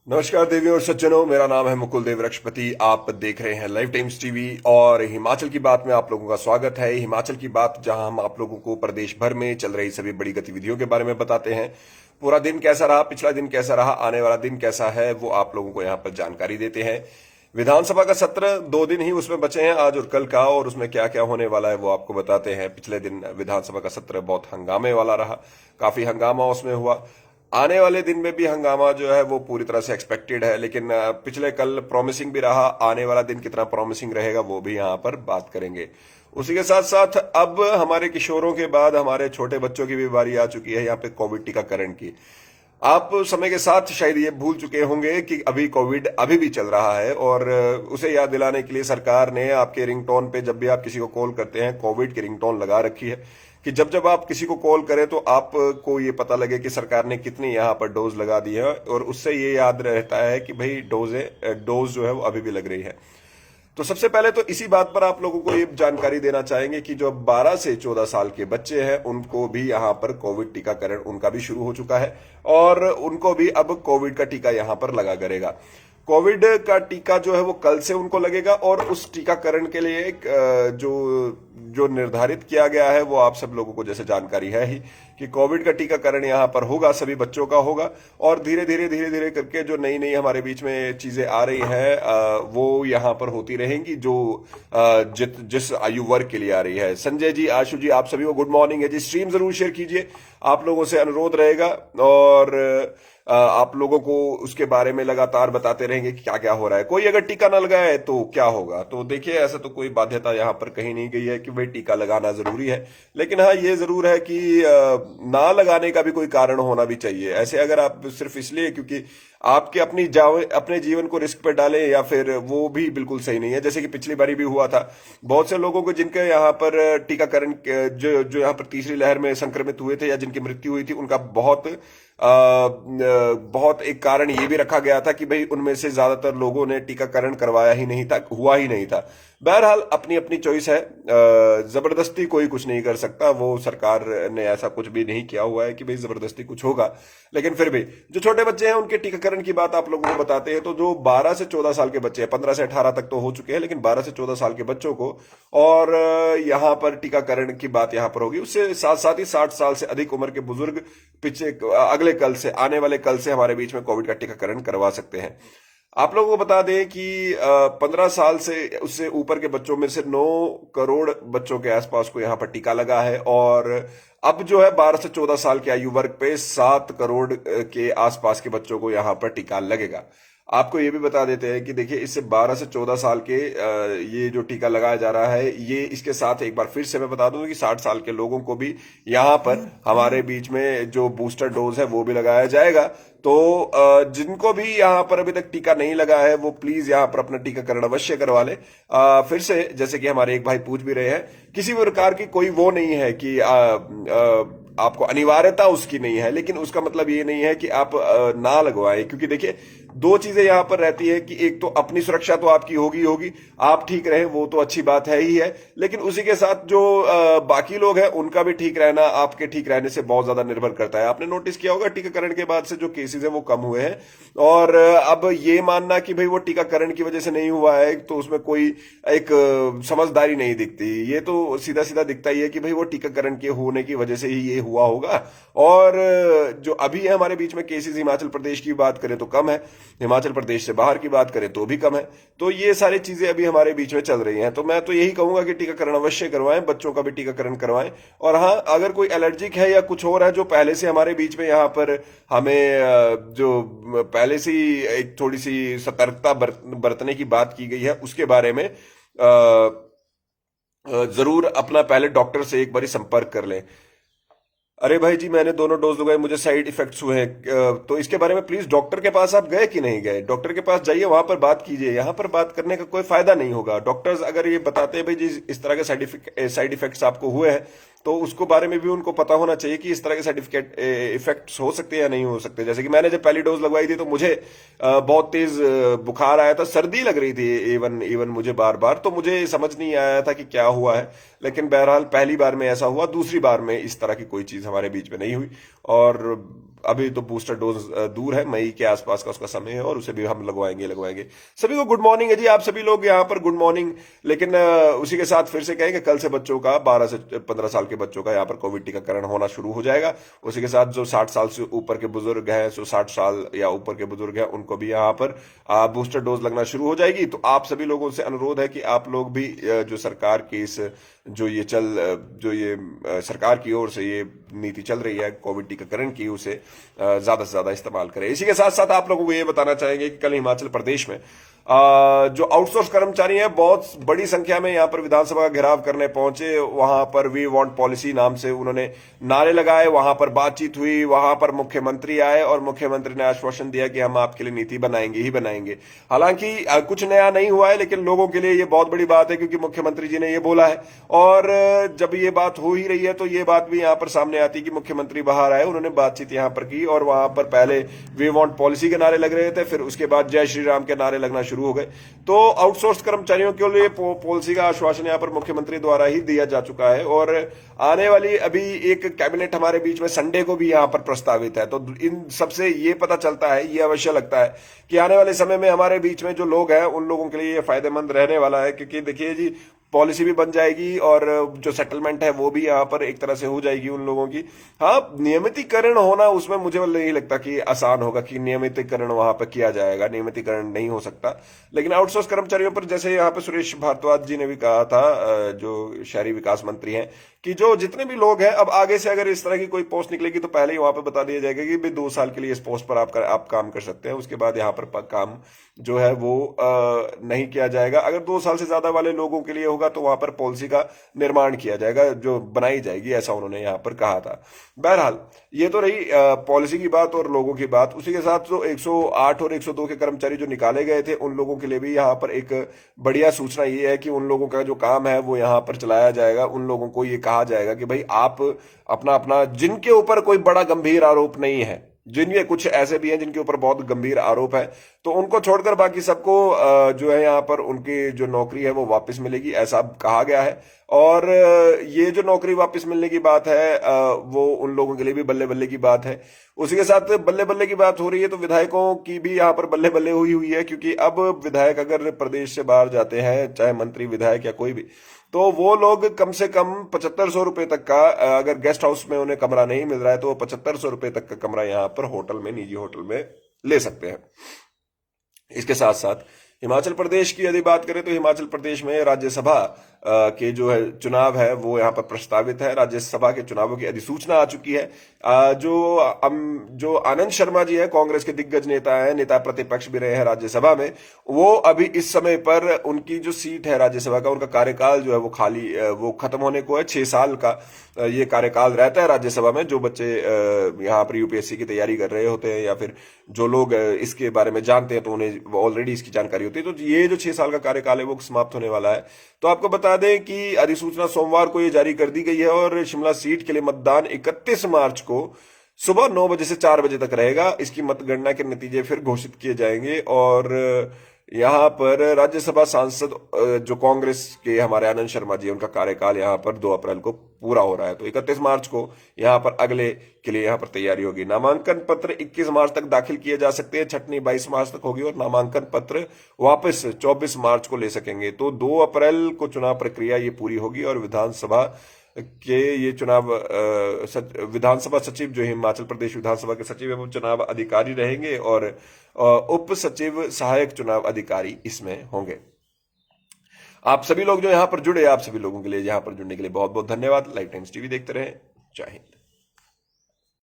नमस्कार देवियों और सज्जनों, मेरा नाम है मुकुल देव वृक्षपति। आप देख रहे हैं लाइव टाइम्स टीवी और हिमाचल की बात में आप लोगों का स्वागत है। हिमाचल की बात, जहां हम आप लोगों को प्रदेश भर में चल रही सभी बड़ी गतिविधियों के बारे में बताते हैं। पूरा दिन कैसा रहा, पिछला दिन कैसा रहा, आने वाला दिन कैसा है, वो आप लोगों को यहाँ पर जानकारी देते हैं। विधानसभा का सत्र 2 दिन ही उसमें बचे हैं, आज और कल का, और उसमें क्या क्या होने वाला है वो आपको बताते हैं। पिछले दिन विधानसभा का सत्र बहुत हंगामे वाला रहा, काफी हंगामा उसमें हुआ। आने वाले दिन में भी हंगामा जो है वो पूरी तरह से एक्सपेक्टेड है, लेकिन पिछले कल प्रॉमिसिंग भी रहा। आने वाला दिन कितना प्रॉमिसिंग रहेगा वो भी यहाँ पर बात करेंगे। उसी के साथ साथ अब हमारे किशोरों के बाद हमारे छोटे बच्चों की भी बारी आ चुकी है यहाँ पे कोविड टीकाकरण की। आप समय के साथ शायद ये भूल चुके होंगे कि अभी कोविड अभी भी चल रहा है, और उसे याद दिलाने के लिए सरकार ने आपके रिंगटोन पे, जब भी आप किसी को कॉल करते हैं, कोविड की रिंगटोन लगा रखी है कि जब जब आप किसी को कॉल करें तो आपको ये पता लगे कि सरकार ने कितनी यहाँ पर डोज लगा दी है, और उससे ये याद रहता है कि भाई डोज जो है वो अभी भी लग रही है। तो सबसे पहले तो इसी बात पर आप लोगों को ये जानकारी देना चाहेंगे कि जो 12 से 14 साल के बच्चे हैं उनको भी यहाँ पर कोविड टीकाकरण उनका भी शुरू हो चुका है, और उनको भी अब कोविड का टीका यहाँ पर लगा करेगा। कोविड का टीका जो है वो कल से उनको लगेगा, और उस टीकाकरण के लिए एक जो जो निर्धारित किया गया है वो आप सब लोगों को जैसे जानकारी है ही कि कोविड का टीकाकरण यहाँ पर होगा, सभी बच्चों का होगा। और धीरे धीरे करके जो नई नई हमारे बीच में चीजें आ रही हैं वो यहाँ पर होती रहेंगी, जो जिस आयु वर्ग के लिए आ रही है। संजय जी, आशु जी, आप सभी को गुड मॉर्निंग है जी। स्ट्रीम जरूर शेयर कीजिए, आप लोगों से अनुरोध रहेगा, और आप लोगों को उसके बारे में लगातार बताते रहेंगे कि क्या क्या हो रहा है। कोई अगर टीका ना लगाए तो क्या होगा, तो देखिए ऐसा तो कोई बाध्यता यहाँ पर कहीं नहीं गई है कि भाई टीका लगाना जरूरी है, लेकिन हाँ ये जरूर है कि ना लगाने का भी कोई कारण होना भी चाहिए। ऐसे अगर आप सिर्फ इसलिए क्योंकि आपके अपने जीवन को रिस्क पर डालें, या फिर वो भी बिल्कुल सही नहीं है। जैसे कि पिछली बारी भी हुआ था, बहुत से लोगों को जिनके यहाँ पर टीकाकरण जो जो यहाँ पर तीसरी लहर में संक्रमित हुए थे या जिनकी मृत्यु हुई थी, उनका बहुत एक कारण ये भी रखा गया था कि भाई उनमें से ज्यादातर लोगों ने टीकाकरण करवाया ही नहीं था, हुआ ही नहीं था। बहरहाल अपनी अपनी चॉइस है, जबरदस्ती कोई कुछ नहीं कर सकता। वो सरकार ने ऐसा कुछ भी नहीं किया हुआ है कि भाई जबरदस्ती कुछ होगा, लेकिन फिर भी जो छोटे बच्चे हैं उनके टीकाकरण की बात आप लोगों को बताते हैं। तो जो 12 से 14 साल के बच्चे हैं, 15 से 18 तक तो हो चुके हैं, लेकिन 12 से 14 साल के बच्चों को और यहाँ पर टीकाकरण की बात यहाँ पर होगी। उससे साथ साथ ही 60 साल से अधिक उम्र के बुजुर्ग अगले कल से, आने वाले कल से हमारे बीच में कोविड का टीकाकरण करवा सकते हैं। आप लोगों को बता दें कि 15 साल से उससे ऊपर के बच्चों में से 9 करोड़ बच्चों के आसपास को यहाँ पर टीका लगा है, और अब जो है 12 से 14 साल के आयु वर्ग पे 7 करोड़ के आसपास के बच्चों को यहाँ पर टीका लगेगा। आपको ये भी बता देते हैं कि देखिए, इससे 12 से 14 साल के ये जो टीका लगाया जा रहा है, ये इसके साथ एक बार फिर से मैं बता दूं कि 60 साल के लोगों को भी यहाँ पर हमारे बीच में जो बूस्टर डोज है वो भी लगाया जाएगा। तो जिनको भी यहाँ पर अभी तक टीका नहीं लगा है वो प्लीज यहाँ पर अपना टीकाकरण अवश्य करवा ले। फिर से, जैसे कि हमारे एक भाई पूछ भी रहे हैं, किसी भी प्रकार की कोई वो नहीं है कि आपको अनिवार्यता उसकी नहीं है, लेकिन उसका मतलब ये नहीं है कि आप ना लगवाएं। क्योंकि देखिए, दो चीजें यहां पर रहती है कि एक तो अपनी सुरक्षा तो आपकी होगी होगी, आप ठीक रहे वो तो अच्छी बात है ही है, लेकिन उसी के साथ जो बाकी लोग हैं उनका भी ठीक रहना आपके ठीक रहने से बहुत ज्यादा निर्भर करता है। आपने नोटिस किया होगा टीकाकरण के बाद से जो केसेस है वो कम हुए हैं, और अब ये मानना कि भाई वो टीकाकरण की वजह से नहीं हुआ है तो उसमें कोई एक समझदारी नहीं दिखती। ये तो सीधा सीधा दिखता ही है कि भाई वो टीकाकरण के होने की वजह से ही ये हुआ होगा। और जो अभी है हमारे बीच में केसेस, हिमाचल प्रदेश की बात करें तो कम है, हिमाचल प्रदेश से बाहर की बात करें तो भी कम है। तो ये सारी चीजें अभी हमारे बीच में चल रही हैं। तो मैं तो यही कहूंगा कि टीकाकरण अवश्य करवाएं, बच्चों का भी टीकाकरण करवाएं। और हाँ, अगर कोई एलर्जिक है या कुछ और है जो पहले से हमारे बीच में यहाँ पर हमें जो पहले से ही एक थोड़ी सी सतर्कता बरतने की बात की गई है, उसके बारे में जरूर अपना पहले डॉक्टर से एक बार संपर्क कर लें। अरे भाई जी, मैंने दोनों डोज लगाए, मुझे साइड इफेक्ट्स हुए हैं। तो इसके बारे में प्लीज डॉक्टर के पास आप गए कि नहीं गए? डॉक्टर के पास जाइए, वहां पर बात कीजिए। यहाँ पर बात करने का कोई फायदा नहीं होगा। डॉक्टर्स अगर ये बताते हैं भाई जी इस तरह के साइड इफेक्ट्स आपको हुए हैं, तो उसको बारे में भी उनको पता होना चाहिए कि इस तरह के सर्टिफिकेट इफेक्ट्स हो सकते हैं या नहीं हो सकते। जैसे कि मैंने जब पहली डोज लगवाई थी तो मुझे बहुत तेज बुखार आया था, सर्दी लग रही थी इवन इवन मुझे बार बार, तो मुझे समझ नहीं आया था कि क्या हुआ है। लेकिन बहरहाल पहली बार में ऐसा हुआ, दूसरी बार में इस तरह की कोई चीज हमारे बीच में नहीं हुई, और अभी तो बूस्टर डोज दूर है, मई के आसपास का उसका समय है और उसे भी हम लगवाएंगे। सभी को गुड मॉर्निंग है जी, आप सभी लोग यहाँ पर गुड मॉर्निंग। लेकिन उसी के साथ फिर से कहेंगे, कल से बच्चों का 12 से 15 साल के बच्चों का यहाँ पर कोविड टीकाकरण होना शुरू हो जाएगा। उसी के साथ जो 60 साल से ऊपर के बुजुर्ग हैं, जो 60 साल या ऊपर के बुजुर्ग हैं, उनको भी यहाँ पर बूस्टर डोज लगना शुरू हो जाएगी। तो आप सभी लोगों से अनुरोध है कि आप लोग भी जो सरकार की इस जो ये सरकार की ओर से ये नीति चल रही है कोविड टीकाकरण की, उसे ज्यादा से ज्यादा इस्तेमाल करें। इसी के साथ साथ आप लोगों को ये बताना चाहेंगे कि कल हिमाचल प्रदेश में जो आउटसोर्स कर्मचारी हैं बहुत बड़ी संख्या में यहाँ पर विधानसभा का घेराव करने पहुंचे। वहां पर वी वांट पॉलिसी नाम से उन्होंने नारे लगाए, वहां पर बातचीत हुई, वहां पर मुख्यमंत्री आए और मुख्यमंत्री ने आश्वासन दिया कि हम आपके लिए नीति बनाएंगे ही बनाएंगे। हालांकि कुछ नया नहीं हुआ है, लेकिन लोगों के लिए ये बहुत बड़ी बात है क्योंकि मुख्यमंत्री जी ने ये बोला है। और जब ये बात हो ही रही है तो ये बात भी यहाँ पर सामने आती है कि मुख्यमंत्री बाहर आए, उन्होंने बातचीत यहाँ पर की और वहां पर पहले वी वांट पॉलिसी के नारे लग रहे थे, फिर उसके बाद जय श्री राम के नारे लगना शुरू हो गए। तो आउटसोर्स कर्मचारियों के लिए पॉलिसी का आश्वासन यहां पर मुख्यमंत्री द्वारा ही दिया जा चुका है और आने वाली अभी एक कैबिनेट हमारे बीच में संडे को भी यहां पर प्रस्तावित है। तो इन सबसे ये पता चलता है, ये अवश्य लगता है कि आने वाले समय में हमारे बीच में जो लोग हैं उन लोगों के लिए ये फायदेमंद रहने वाला है, क्योंकि देखिए जी पॉलिसी भी बन जाएगी और जो सेटलमेंट है वो भी यहाँ पर एक तरह से हो जाएगी उन लोगों की। हाँ, नियमितीकरण होना उसमें मुझे नहीं लगता कि आसान होगा कि नियमितीकरण वहां पर किया जाएगा, नियमितीकरण नहीं हो सकता। लेकिन आउटसोर्स कर्मचारियों पर जैसे यहाँ पर सुरेश भारद्वाज जी ने भी कहा था, जो शहरी विकास मंत्री हैं, कि जो जितने भी लोग हैं अब आगे से अगर इस तरह की कोई पोस्ट निकलेगी तो पहले ही वहां पर बता दिया जाएगा कि भाई 2 साल के लिए इस पोस्ट पर आप काम कर सकते हैं, उसके बाद यहाँ पर काम जो है वो नहीं किया जाएगा। अगर 2 साल से ज्यादा वाले लोगों के लिए होगा तो वहां पर पॉलिसी का निर्माण किया जाएगा, जो बनाई जाएगी, ऐसा उन्होंने यहाँ पर कहा था। बहरहाल ये तो रही पॉलिसी की बात और लोगों की बात। उसी के साथ जो 108 और 102 के कर्मचारी जो निकाले गए थे उन लोगों के लिए भी यहाँ पर एक बढ़िया सूचना ये है कि उन लोगों का जो काम है वो यहाँ पर चलाया जाएगा। उन लोगों को ये कहा जाएगा कि भाई आप अपना अपना, जिनके ऊपर कोई बड़ा गंभीर आरोप नहीं है, जिनके कुछ ऐसे भी हैं जिनके ऊपर बहुत गंभीर आरोप है, तो उनको छोड़कर बाकी सबको जो है यहाँ पर उनकी जो नौकरी है वो वापस मिलेगी, ऐसा कहा गया है। और ये जो नौकरी वापस मिलने की बात है वो उन लोगों के लिए भी बल्ले बल्ले की बात है। उसी के साथ बल्ले बल्ले की बात हो रही है तो विधायकों की भी यहाँ पर बल्ले बल्ले हुई है, क्योंकि अब विधायक अगर प्रदेश से बाहर जाते हैं, चाहे मंत्री विधायक या कोई भी, तो वो लोग कम से कम 7500 रुपए तक का, अगर गेस्ट हाउस में उन्हें कमरा नहीं मिल रहा है तो वो 7500 रुपए तक का कमरा यहाँ पर होटल में, निजी होटल में ले सकते हैं। इसके साथ साथ हिमाचल प्रदेश की यदि बात करें तो हिमाचल प्रदेश में राज्यसभा के जो है चुनाव है वो यहाँ पर प्रस्तावित है। राज्यसभा के चुनावों की अधिसूचना आ चुकी है। जो आनंद शर्मा जी है, कांग्रेस के दिग्गज नेता है, नेता प्रतिपक्ष भी रहे हैं राज्यसभा में, वो अभी इस समय पर उनकी जो सीट है राज्यसभा का, उनका कार्यकाल जो है वो खत्म होने को है। 6 साल का ये कार्यकाल रहता है राज्यसभा में। जो बच्चे यहाँ पर यूपीएससी की तैयारी कर रहे होते हैं या फिर जो लोग इसके बारे में जानते हैं तो उन्हें ऑलरेडी इसकी जानकारी होती है। तो ये जो 6 साल का कार्यकाल है वो समाप्त होने वाला है। तो आपको बता दें कि अधिसूचना सोमवार को ये जारी कर दी गई है और शिमला सीट के लिए मतदान 31 मार्च को सुबह 9 बजे से 4 बजे तक रहेगा। इसकी मतगणना के नतीजे फिर घोषित किए जाएंगे। और यहाँ पर राज्यसभा सांसद जो कांग्रेस के हमारे आनंद शर्मा जी, उनका कार्यकाल यहाँ पर 2 अप्रैल को पूरा हो रहा है। तो 31 मार्च को यहाँ पर अगले के लिए यहाँ पर तैयारी होगी। नामांकन पत्र 21 मार्च तक दाखिल किए जा सकते हैं, छटनी 22 मार्च तक होगी और नामांकन पत्र वापस 24 मार्च को ले सकेंगे। तो 2 अप्रैल को चुनाव प्रक्रिया ये पूरी होगी और विधानसभा के ये चुनाव विधानसभा सचिव जो हिमाचल प्रदेश विधानसभा के सचिव है वो चुनाव अधिकारी रहेंगे और उप सचिव सहायक चुनाव अधिकारी इसमें होंगे। आप सभी लोग जो यहाँ पर जुड़े, आप सभी लोगों के लिए यहाँ पर जुड़ने के लिए बहुत बहुत धन्यवाद। लाइफ टाइम्स टीवी देखते रहें। जय हिंद।